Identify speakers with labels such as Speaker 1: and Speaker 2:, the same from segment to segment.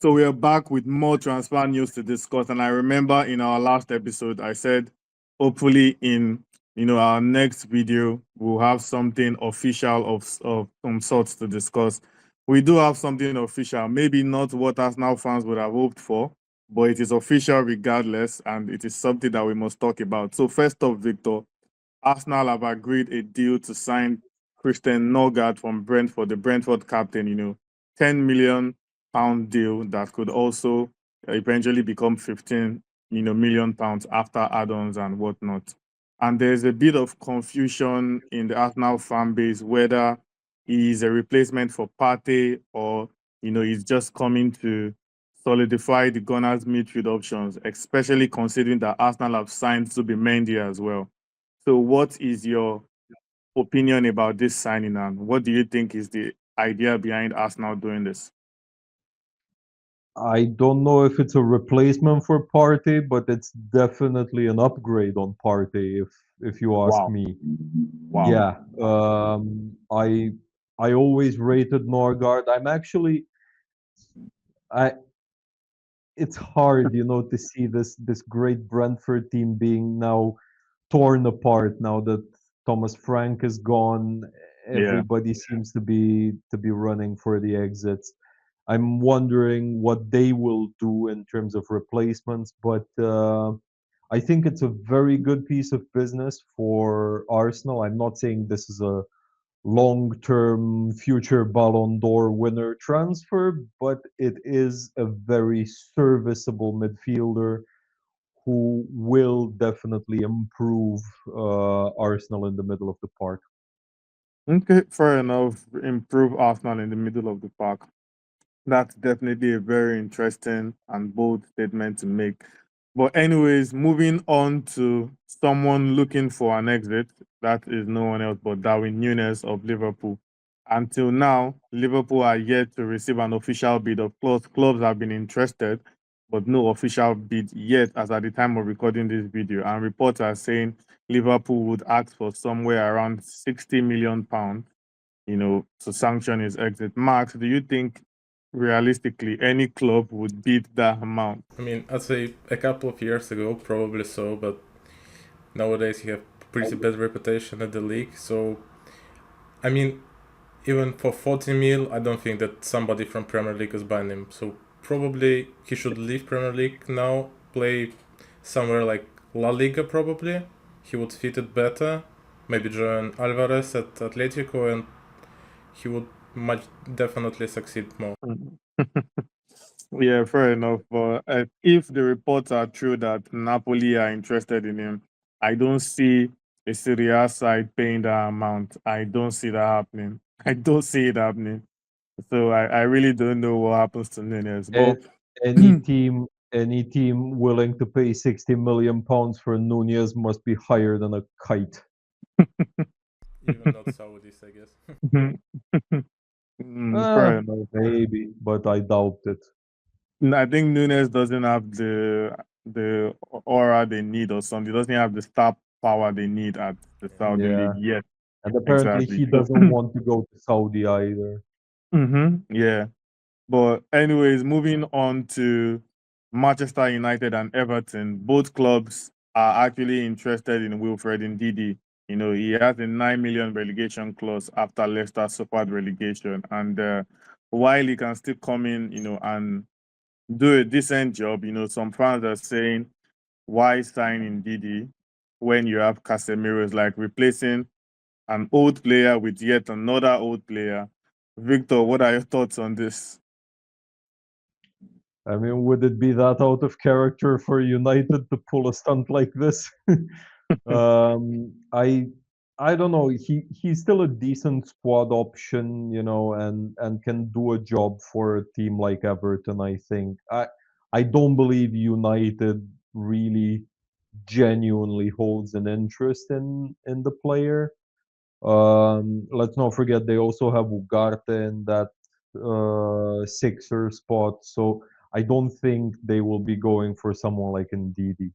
Speaker 1: So we are back with more transfer news to discuss. And I remember in our last episode, I said, hopefully in our next video, we'll have something official of some sorts to discuss. We do have something official, maybe not what Arsenal fans would have hoped for, but it is official regardless, and it is something that we must talk about. So first off, Victor, Arsenal have agreed a deal to sign Christian Norgaard from Brentford, the Brentford captain, 10 million pound deal that could also eventually become 15, million pounds after add-ons and whatnot. And there's a bit of confusion in the Arsenal fan base whether he's a replacement for Partey or, he's just coming to solidify the Gunners' midfield options, especially considering that Arsenal have signed Zubimendi as well. So, what is your opinion about this signing, and what do you think is the idea behind Arsenal doing this?
Speaker 2: I don't know if it's a replacement for Partey, but it's definitely an upgrade on Partey, if you ask
Speaker 1: Wow.
Speaker 2: me.
Speaker 1: Wow.
Speaker 2: Yeah, I always rated Norgard. I it's hard, to see this great Brentford team being now torn apart now that Thomas Frank is gone.
Speaker 1: Yeah.
Speaker 2: Everybody seems to be running for the exits. I'm wondering what they will do in terms of replacements, but I think it's a very good piece of business for Arsenal. I'm not saying this is a long-term future Ballon d'Or winner transfer, but it is a very serviceable midfielder who will definitely improve Arsenal in the middle of the park.
Speaker 1: Okay, fair enough. Improve Arsenal in the middle of the park. That's definitely a very interesting and bold statement to make. But anyways, moving on to someone looking for an exit, that is no one else but Darwin Núñez of Liverpool. Until now, Liverpool are yet to receive an official bid. Of course, clubs have been interested, but no official bid yet as at the time of recording this video. And reports are saying Liverpool would ask for somewhere around 60 million pounds, to sanction his exit. Max, do you think realistically any club would beat that amount?
Speaker 3: I mean, I'd say a couple of years ago, probably so, but nowadays he have pretty bad reputation at the league. So, I mean, even for 40 mil, I don't think that somebody from Premier League is buying him. So probably he should leave Premier League now, play somewhere like La Liga probably. He would fit it better. Maybe join Alvarez at Atletico, and he would much definitely succeed more.
Speaker 1: Yeah, fair enough. But if the reports are true that Napoli are interested in him, I don't see a Serie A side paying that amount. I don't see that happening. I don't see it happening. So I really don't know what happens to Nunes.
Speaker 2: A-
Speaker 1: But
Speaker 2: any team willing to pay 60 million pounds for Nunez must be higher than a kite.
Speaker 3: Even not Saudis, I guess.
Speaker 1: fair enough.
Speaker 2: Maybe, but I doubt it.
Speaker 1: I think Nunes doesn't have the aura they need or something. He doesn't have the star power they need at the Saudi
Speaker 2: Yeah,
Speaker 1: league yet.
Speaker 2: and apparently
Speaker 1: Exactly.
Speaker 2: he
Speaker 1: So,
Speaker 2: doesn't want to go to Saudi either.
Speaker 1: yeah. But anyways, moving on to Manchester United and Everton. Both clubs are actually interested in Wilfred Ndidi. He has a 9 million relegation clause after Leicester suffered relegation. And while he can still come in, and do a decent job, some fans are saying, why sign Ndidi when you have Casemiro? Is like replacing an old player with yet another old player. Victor, what are your thoughts on this?
Speaker 2: I mean, would it be that out of character for United to pull a stunt like this? um, I I don't know. He's still a decent squad option, and can do a job for a team like Everton. I think. I don't believe United really genuinely holds an interest in the player. Let's not forget they also have Ugarte in that sixer spot, so I don't think they will be going for someone like Ndidi.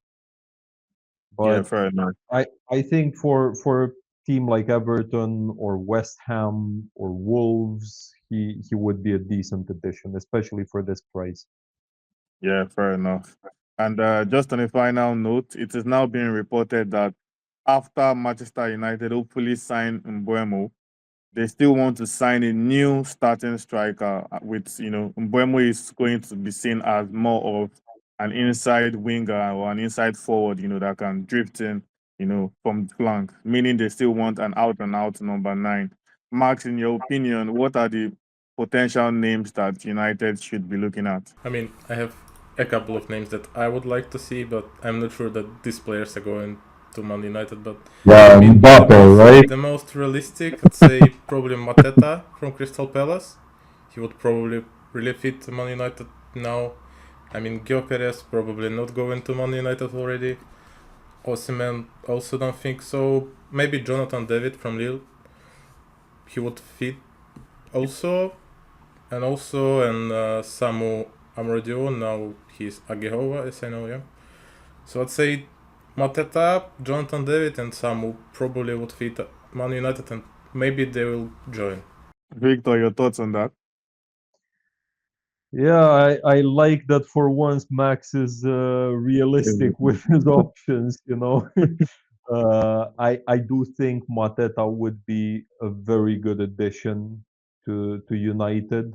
Speaker 1: Yeah,
Speaker 2: But
Speaker 1: fair enough.
Speaker 2: I think for a team like Everton or West Ham or Wolves, he would be a decent addition, especially for this price.
Speaker 1: Yeah, fair enough. And just on a final note, it is now being reported that after Manchester United hopefully sign Mbeumo, they still want to sign a new starting striker with, Mbeumo is going to be seen as more of an inside winger or an inside forward, that can drift in, from the flank, meaning they still want an out and out number 9. Max, in your opinion, what are the potential names that United should be looking at?
Speaker 3: I mean, I have a couple of names that I would like to see, but I'm not sure that these players are going to Man United. But
Speaker 4: Yeah,
Speaker 3: I mean,
Speaker 4: Mbappe, right?
Speaker 3: the most realistic, I'd say probably Mateta from Crystal Palace. He would probably really fit Man United now. I mean, Gyökeres probably not going to Man United already. Osimhen also don't think so. Maybe Jonathan David from Lille. He would fit also. And Samu Amradio, now he's Agehova, as I know, yeah. So I'd say Mateta, Jonathan David, and Samu probably would fit Man United, and maybe they will join.
Speaker 1: Victor, your thoughts on that?
Speaker 2: Yeah, I like that for once Max is realistic with his options, I do think Mateta would be a very good addition to United.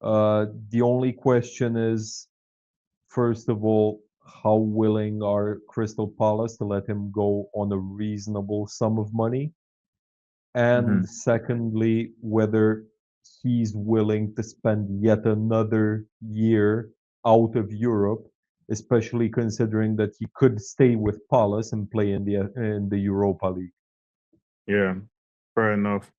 Speaker 2: The only question is, first of all, how willing are Crystal Palace to let him go on a reasonable sum of money? And secondly, whether he's willing to spend yet another year out of Europe, especially considering that he could stay with Palace and play in the Europa League.
Speaker 1: Yeah, fair enough.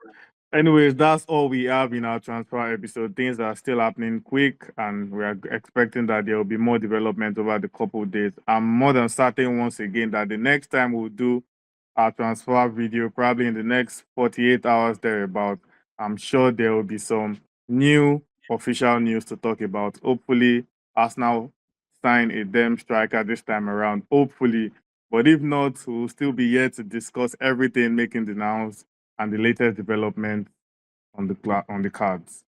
Speaker 1: Anyways, that's all we have in our transfer episode. Things are still happening quick, and we are expecting that there will be more development over the couple of days. I'm more than certain once again that the next time we'll do our transfer video, probably in the next 48 hours thereabout, I'm sure there will be some new official news to talk about. Hopefully, Arsenal sign a damn striker this time around. Hopefully. But if not, we'll still be here to discuss everything making the rounds and the latest development on the cards.